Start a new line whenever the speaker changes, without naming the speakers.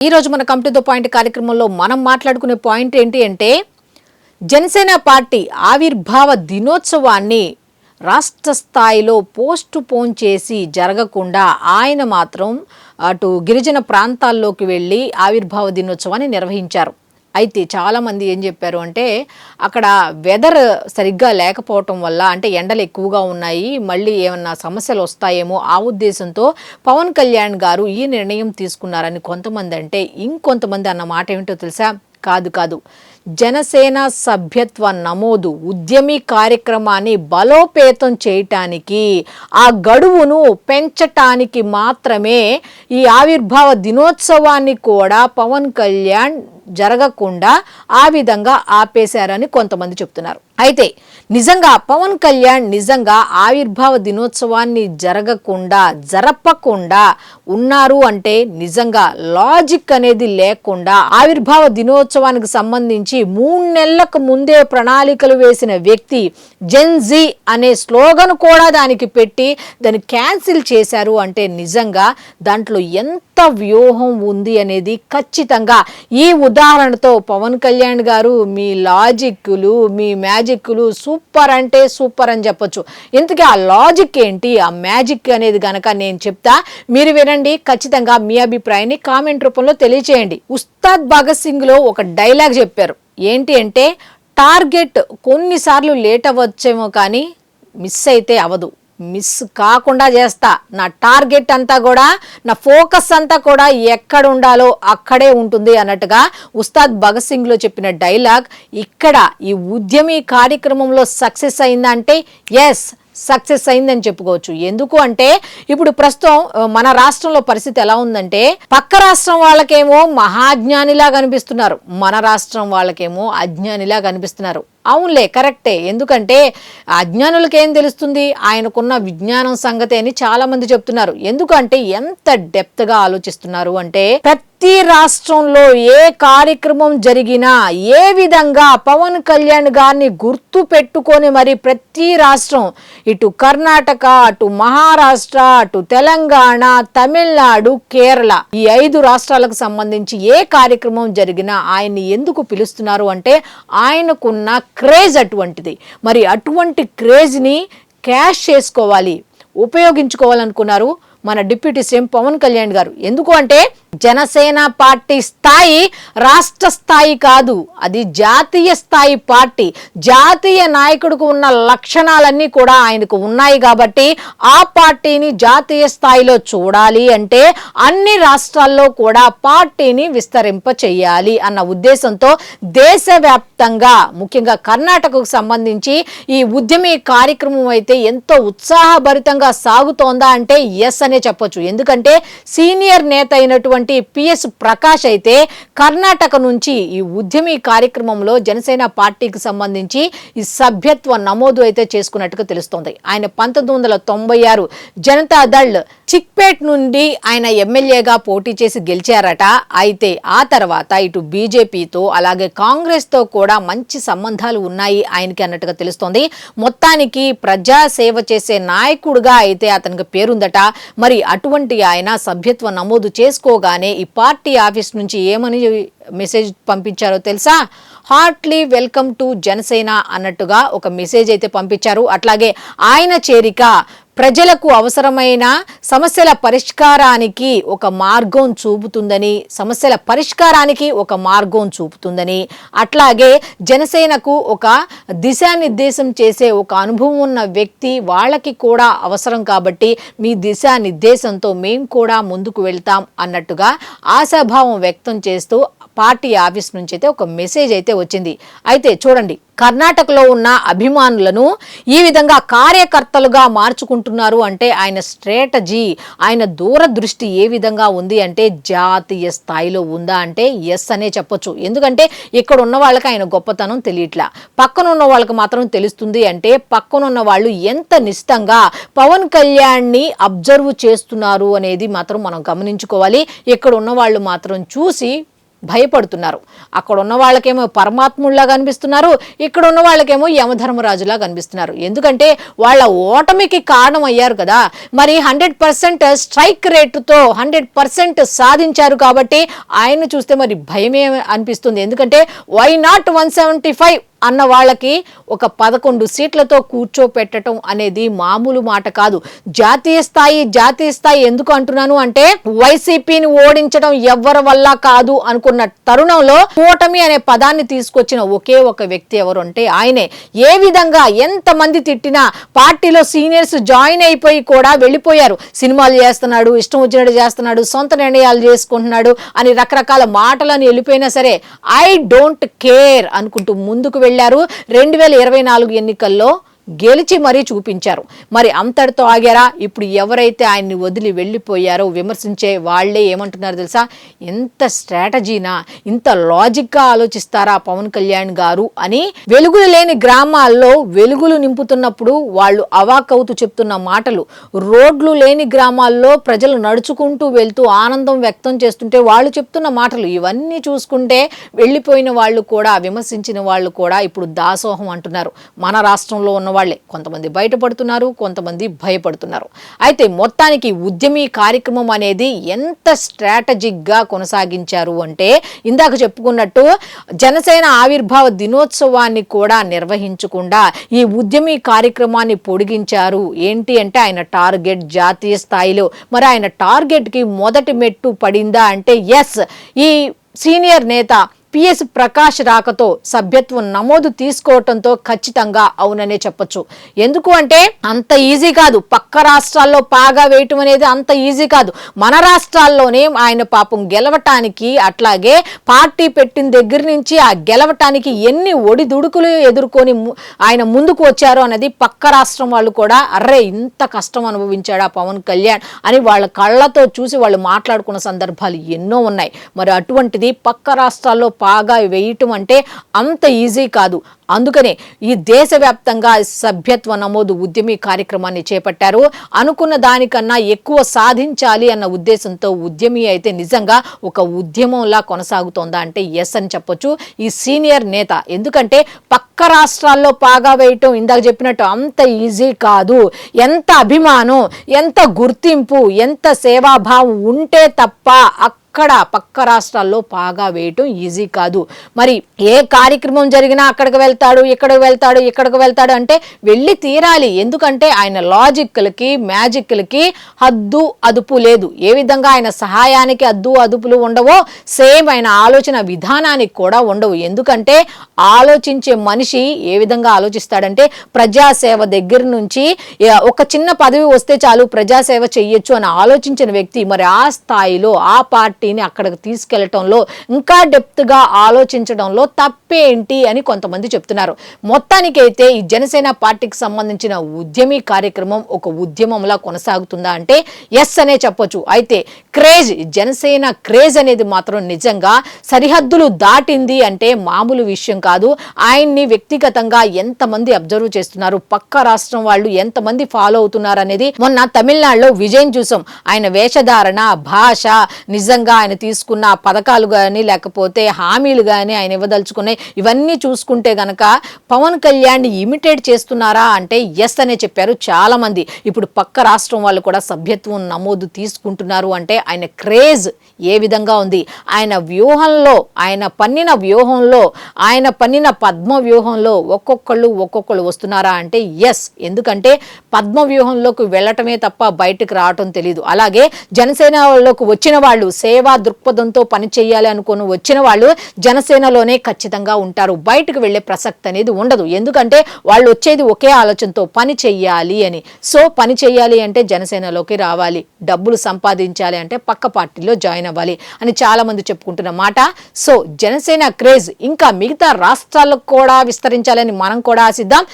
ఈ రోజు మన కమ్ టు ద పాయింట్ కార్యక్రమంలో మనం మాట్లాడుకునే పాయింట్ ఏంటి అంటే జనసేన పార్టీ ఆవిర్భావ దినోత్సవాన్ని రాష్ట్ర స్థాయిలో పోస్ట్ పోన్ చేసి జరగకుండా ఆయన మాత్రం అటు గిరిజన ప్రాంతాల్లోకి వెళ్ళి ఆవిర్భావ దినోత్సవాన్ని నిర్వహించారు. అయితే చాలామంది ఏం చెప్పారు అంటే అక్కడ వెదర్ సరిగ్గా లేకపోవటం వల్ల అంటే ఎండలు ఎక్కువగా ఉన్నాయి, మళ్ళీ ఏమన్నా సమస్యలు వస్తాయేమో ఆ ఉద్దేశంతో పవన్ కళ్యాణ్ గారు ఈ నిర్ణయం తీసుకున్నారని కొంతమంది అంటే, ఇంకొంతమంది అన్న మాట ఏమిటో తెలుసా? కాదు జనసేన సభ్యత్వ నమోదు ఉద్యమీ కార్యక్రమాన్ని బలోపేతం చేయటానికి, ఆ గడువును పెంచటానికి మాత్రమే ఈ ఆవిర్భావ దినోత్సవాన్ని కూడా పవన్ కళ్యాణ్ జరగకుండా ఆ విధంగా ఆపేశారని కొంతమంది చెప్తున్నారు. అయితే నిజంగా పవన్ కళ్యాణ్ నిజంగా ఆవిర్భావ దినోత్సవాన్ని జరపకుండా ఉన్నారు అంటే నిజంగా లాజిక్ అనేది లేకుండా ఆవిర్భావ దినోత్సవానికి సంబంధించి 3 నెలలకు ముందే ప్రణాళికలు వేసిన వ్యక్తి జెన్జీ అనే స్లోగన్ కూడా దానికి పెట్టి దాన్ని క్యాన్సిల్ చేశారు అంటే నిజంగా దాంట్లో ఎంత వ్యూహం ఉంది అనేది ఖచ్చితంగా ఈ ఉదాహరణతో పవన్ కళ్యాణ్ గారు మీ లాజిక్లు మీ మ్యాజిక్లు సూపర్ అంటే సూపర్ అని చెప్పొచ్చు. ఇంతకీ ఆ లాజిక్ ఏంటి, ఆ మ్యాజిక్ అనేది గనక నేను చెప్తా, మీరు వినండి. ఖచ్చితంగా మీ అభిప్రాయాన్ని కామెంట్ రూపంలో తెలియచేయండి. ఉస్తాద్ భగత్ సింగ్ లో ఒక డైలాగ్ చెప్పారు. ఏంటి అంటే, టార్గెట్ కొన్నిసార్లు లేట్ అవ్వచ్చేమో కానీ మిస్ అయితే అవదు, మిస్ కాకుండా చేస్తా, నా టార్గెట్ అంతా కూడా, నా ఫోకస్ అంతా కూడా ఎక్కడ ఉండాలో అక్కడే ఉంటుంది అన్నట్టుగా ఉస్తాద్ భగత్ సింగ్ లో చెప్పిన డైలాగ్ ఇక్కడ ఈ ఉద్యమీ కార్యక్రమంలో సక్సెస్ అయిందంటే ఎస్ సక్సెస్ అయిందని చెప్పుకోవచ్చు. ఎందుకు అంటే ఇప్పుడు ప్రస్తుతం మన రాష్ట్రంలో పరిస్థితి ఎలా ఉందంటే, పక్క రాష్ట్రం వాళ్ళకేమో మహాజ్ఞానిలా కనిపిస్తున్నారు, మన రాష్ట్రం వాళ్ళకేమో అజ్ఞానిలా కనిపిస్తున్నారు. అవునులే, కరెక్టే. ఎందుకంటే అజ్ఞానులకి ఏం తెలుస్తుంది, ఆయనకున్న విజ్ఞానం సంగతి అని చాలా మంది చెప్తున్నారు. ఎందుకంటే ఎంత డెప్త్ గా ఆలోచిస్తున్నారు అంటే, ప్రతి రాష్ట్రంలో ఏ కార్యక్రమం జరిగినా ఏ విధంగా పవన్ కళ్యాణ్ గారిని గుర్తు పెట్టుకొని మరి ప్రతి రాష్ట్రం, ఇటు కర్ణాటక, అటు మహారాష్ట్ర, అటు తెలంగాణ, తమిళనాడు, కేరళ, ఈ 5 రాష్ట్రాలకు సంబంధించి ఏ కార్యక్రమం జరిగినా ఆయన్ని ఎందుకు పిలుస్తున్నారు అంటే ఆయనకున్న క్రేజ్ అటువంటిది. మరి అటువంటి క్రేజ్ని క్యాష్ చేసుకోవాలి, ఉపయోగించుకోవాలనుకున్నారు మన డిప్యూటీ సీఎం పవన్ కళ్యాణ్ గారు. ఎందుకు అంటే జనసేన పార్టీ స్థాయి రాష్ట్ర స్థాయి కాదు, అది జాతీయ స్థాయి పార్టీ. జాతీయ నాయకుడికి ఉన్న లక్షణాలన్నీ కూడా ఆయనకు ఉన్నాయి కాబట్టి ఆ పార్టీని జాతీయ స్థాయిలో చూడాలి అంటే అన్ని రాష్ట్రాల్లో కూడా పార్టీని విస్తరింప చేయాలి అన్న ఉద్దేశంతో దేశవ్యాప్తంగా ముఖ్యంగా కర్ణాటకకు సంబంధించి ఈ ఉద్యమీ కార్యక్రమం అయితే ఎంతో ఉత్సాహభరితంగా సాగుతోందా అంటే ఎస్ అనే చెప్పొచ్చు. ఎందుకంటే సీనియర్ నేత అయినటువంటి పిఎస్ ప్రకాష్ అయితే కర్ణాటక నుంచి ఈ ఉద్యమీ కార్యక్రమంలో జనసేన పార్టీకి సంబంధించి ఈ సభ్యత్వ నమోదు అయితే చేసుకున్నట్టుగా తెలుస్తోంది. ఆయన 1996 జనతాదళ్ చిక్పేట్ నుండి ఆయన ఎమ్మెల్యేగా పోటీ చేసి గెలిచారట. అయితే ఆ తర్వాత ఇటు బీజేపీతో అలాగే కాంగ్రెస్ తో కూడా మంచి సంబంధాలు ఉన్నాయి ఆయనకి అన్నట్టుగా తెలుస్తోంది. మొత్తానికి ప్రజా సేవ చేసే నాయకుడుగా అయితే అతనికి పేరుందట. మరి అటువంటి ఆయన సభ్యత్వ నమోదు చేసుకోగానే ఈ పార్టీ ఆఫీస్ నుంచి ఏమని మెసేజ్ పంపించారో తెలుసా? హార్ట్లీ వెల్కమ్ టు జనసేన అన్నట్టుగా ఒక మెసేజ్ అయితే పంపించారు. అట్లాగే ఆయన చేరిక ప్రజలకు అవసరమైన సమస్యల పరిష్కారానికి ఒక మార్గం చూపుతుందని, అట్లాగే జనసేనకు ఒక దిశానిర్దేశం చేసే ఒక అనుభవం ఉన్న వ్యక్తి వాళ్ళకి కూడా అవసరం కాబట్టి మీ దిశానిర్దేశంతో మేము కూడా ముందుకు వెళ్తాం అన్నట్టుగా ఆశాభావం వ్యక్తం చేస్తూ పార్టీ ఆఫీస్ నుంచి అయితే ఒక మెసేజ్ అయితే వచ్చింది. అయితే చూడండి, కర్ణాటకలో ఉన్న అభిమానులను ఈ విధంగా కార్యకర్తలుగా మార్చుకుంటున్నారు అంటే ఆయన స్ట్రాటజీ, ఆయన దూరదృష్టి ఏ విధంగా ఉంది అంటే జాతీయ స్థాయిలో ఉందా అంటే ఎస్ అనే చెప్పొచ్చు. ఎందుకంటే ఇక్కడ ఉన్న వాళ్ళకి ఆయన గొప్పతనం తెలియట్లా, పక్కన ఉన్న వాళ్ళకి మాత్రం తెలుస్తుంది. అంటే పక్కనున్న వాళ్ళు ఎంత నిశ్చితంగా పవన్ కళ్యాణ్ని అబ్జర్వ్ చేస్తున్నారు అనేది మాత్రం మనం గమనించుకోవాలి. ఇక్కడ ఉన్న వాళ్ళు మాత్రం చూసి భయపడుతున్నారు. అక్కడ ఉన్న వాళ్ళకేమో పరమాత్ముల్లా కనిపిస్తున్నారు, ఇక్కడ ఉన్న వాళ్ళకేమో యమధర్మరాజులా కనిపిస్తున్నారు. ఎందుకంటే వాళ్ళ ఓటమికి కారణం అయ్యారు కదా. మరి 100% స్ట్రైక్ రేటుతో 100% సాధించారు కాబట్టి ఆయన చూస్తే మరి భయమే అనిపిస్తుంది. ఎందుకంటే వై నాట్ 175 అన్న వాళ్ళకి ఒక 11 సీట్లతో కూర్చోపెట్టడం అనేది మామూలు మాట కాదు. జాతీయ స్థాయి ఎందుకు అంటున్నాను అంటే వైసీపీని ఓడించడం ఎవరి వల్ల కాదు అనుకున్న తరుణంలో కూటమి అనే పదాన్ని తీసుకొచ్చిన ఒకే ఒక వ్యక్తి ఎవరు అంటే ఆయనే. ఏ విధంగా ఎంతమంది తిట్టినా పార్టీలో సీనియర్స్ జాయిన్ అయిపోయి కూడా వెళ్ళిపోయారు. సినిమాలు చేస్తున్నాడు, ఇష్టం వచ్చినట్టు చేస్తున్నాడు, సొంత నిర్ణయాలు చేసుకుంటున్నాడు అని రకరకాల మాటలని వెళ్ళిపోయినా సరే ఐ డోంట్ కేర్ అనుకుంటూ ముందుకు వెళ్ళారు. 2024 ఎన్నికల్లో గెలిచి మరీ చూపించారు. మరి అంతటితో ఆగారా? ఇప్పుడు ఎవరైతే ఆయన్ని వదిలి వెళ్ళిపోయారో విమర్శించే వాళ్లే ఏమంటున్నారు తెలుసా? ఎంత స్ట్రాటజీనా, ఇంత లాజిక్గా ఆలోచిస్తారా పవన్ కళ్యాణ్ గారు అని. వెలుగులు లేని గ్రామాల్లో వెలుగులు నింపుతున్నప్పుడు వాళ్ళు అవాకవుతూ చెప్తున్న మాటలు, రోడ్లు లేని గ్రామాల్లో ప్రజలు నడుచుకుంటూ వెళ్తూ ఆనందం వ్యక్తం చేస్తుంటే వాళ్ళు చెప్తున్న మాటలు, ఇవన్నీ చూసుకుంటే వెళ్ళిపోయిన వాళ్ళు కూడా, విమర్శించిన వాళ్ళు కూడా ఇప్పుడు దాసోహం అంటున్నారు. మన రాష్ట్రంలో ఉన్న వాళ్లే కొంతమంది బయటపడుతున్నారు, కొంతమంది భయపడుతున్నారు. అయితే మొత్తానికి ఉద్యమీ కార్యక్రమం అనేది ఎంత స్ట్రాటజిక్ గా కొనసాగించారు అంటే ఇందాక చెప్పుకున్నట్టు జనసేన ఆవిర్భావ దినోత్సవాన్ని కూడా నిర్వహించకుండా ఈ ఉద్యమీ కార్యక్రమాన్ని పొడిగించారు. ఏంటి అంటే ఆయన టార్గెట్ జాతీయ స్థాయిలో. మరి ఆయన టార్గెట్ కి మొదటి మెట్టు పడిందా అంటే ఎస్, ఈ సీనియర్ నేత పిఎస్ ప్రకాష్ రాకతో సభ్యత్వం నమోదు తీసుకోవటంతో ఖచ్చితంగా అవుననే చెప్పొచ్చు. ఎందుకు అంటే అంత ఈజీ కాదు, పక్క రాష్ట్రాల్లో పాగా వేయటం అనేది అంత ఈజీ కాదు. మన రాష్ట్రాల్లోనే ఆయన పాపం గెలవటానికి, అట్లాగే పార్టీ పెట్టిన దగ్గర నుంచి ఆ గెలవటానికి ఎన్ని ఒడిదుడుకులు ఎదుర్కొని ఆయన ముందుకు వచ్చారో అనేది పక్క రాష్ట్రం వాళ్ళు కూడా అర్రే ఇంత కష్టం అనుభవించాడా పవన్ కళ్యాణ్ అని వాళ్ళ కళ్ళతో చూసి వాళ్ళు మాట్లాడుకున్న సందర్భాలు ఎన్నో ఉన్నాయి. మరి అటువంటిది పక్క రాష్ట్రాల్లో పాగా వేయటం అంటే అంత ఈజీ కాదు. అందుకనే ఈ దేశవ్యాప్తంగా సభ్యత్వ నమోదు ఉద్యమీ కార్యక్రమాన్ని చేపట్టారు. అనుకున్న దానికన్నా ఎక్కువ సాధించాలి అన్న ఉద్దేశంతో ఉద్యమీ అయితే నిజంగా ఒక ఉద్యమంలా కొనసాగుతోందా అంటే ఎస్ అని చెప్పొచ్చు ఈ సీనియర్ నేత. ఎందుకంటే పక్క రాష్ట్రాల్లో పాగా వేయటం ఇందాక చెప్పినట్టు అంత ఈజీ కాదు. ఎంత అభిమానం, ఎంత గుర్తింపు, ఎంత సేవాభావం ఉంటే తప్ప అక్కడ పక్క రాష్ట్రాల్లో పాగా వేయటం ఈజీ కాదు. మరి ఏ కార్యక్రమం జరిగినా అక్కడికి వెళ్తాడు, ఇక్కడికి వెళ్తాడు అంటే వెళ్ళి తీరాలి. ఎందుకంటే ఆయన లాజిక్లకి, మ్యాజిక్లకి హద్దు అదుపు లేదు. ఏ విధంగా ఆయన సహాయానికి హద్దు అదుపులు ఉండవో సేమ్ ఆయన ఆలోచన విధానానికి కూడా ఉండవు. ఎందుకంటే ఆలోచించే మనిషి ఏ విధంగా ఆలోచిస్తాడంటే ప్రజాసేవ దగ్గర నుంచి ఒక చిన్న పదవి వస్తే చాలు ప్రజాసేవ చెయ్యొచ్చు అని ఆలోచించిన వ్యక్తి మరి ఆ స్థాయిలో ఆ పార్టీని అక్కడికి తీసుకెళ్లటంలో, ఇంకా డెప్త్ గా ఆలోచించడంలో తప్పేంటి అని కొంతమంది చెప్తున్నారు. మొత్తానికైతే ఈ జనసేన పార్టీకి సంబంధించిన ఉద్యమీ కార్యక్రమం ఒక ఉద్యమంలా కొనసాగుతుందా అంటే ఎస్ అనే చెప్పొచ్చు. అయితే క్రేజ్, జనసేన క్రేజ్ అనేది మాత్రం నిజంగా సరిహద్దులు దాటింది అంటే మామూలు విషయం కాదు. ఆయన్ని వ్యక్తిగతంగా ఎంతమంది అబ్జర్వ్ చేస్తున్నారు, పక్క రాష్ట్రం వాళ్ళు ఎంతమంది ఫాలో అవుతున్నారు అనేది మొన్న తమిళనాడులో విజయం చూసాం. ఆయన వేషధారణ, భాష, నిజంగా ఆయన తీసుకున్న పథకాలు కానీ లేకపోతే హామీలు కానీ ఆయన ఇవ్వదలుచుకునే ఇవన్నీ చూసుకుంటే గనక పవన్ కళ్యాణ్ ఇమిటేట్ చేస్తున్నారా అంటే ఎస్ అనే చెప్పారు చాలా మంది. ఇప్పుడు పక్క రాష్ట్రం వాళ్ళు కూడా సభ్యత్వం నమోదు తీసుకుంటున్నారు అంటే ఆయన క్రేజ్ ఏ విధంగా ఉంది, ఆయన వ్యూహంలో, ఆయన పన్నిన వ్యూహంలో, ఆయన పన్నిన పద్మ వ్యూహంలో ఒక్కొక్కళ్ళు వస్తున్నారా అంటే ఎస్. ఎందుకంటే పద్మ వ్యూహంలోకి వెళ్ళటమే తప్ప బయటకు రావటం తెలియదు. అలాగే జనసేనలోకి వచ్చిన వాళ్ళు సేవా దృక్పథంతో పని చేయాలి అనుకుని వచ్చిన వాళ్ళు జనసేనలోనే ఖచ్చితంగా ఉంటారు. బయటకు వెళ్లే ప్రసక్తి అనేది ఉండదు. ఎందుకంటే వాళ్ళు వచ్చేది ఒకే ఆలోచనతో పని చెయ్యాలి అని. సో పని చెయ్యాలి అంటే జనసేనలోకి రావాలి, డబ్బులు సంపాదించాలి అంటే పక్క పార్టీలో జాయిన్ అవ్వాలి అని చాలా మంది చెప్పుకుంటున్న మాట. సో జనసేన క్రేజ్ ఇంకా మిగతా రాష్ట్రాలకు కూడా విస్తరించాలని మనం కూడా ఆశిద్దాం.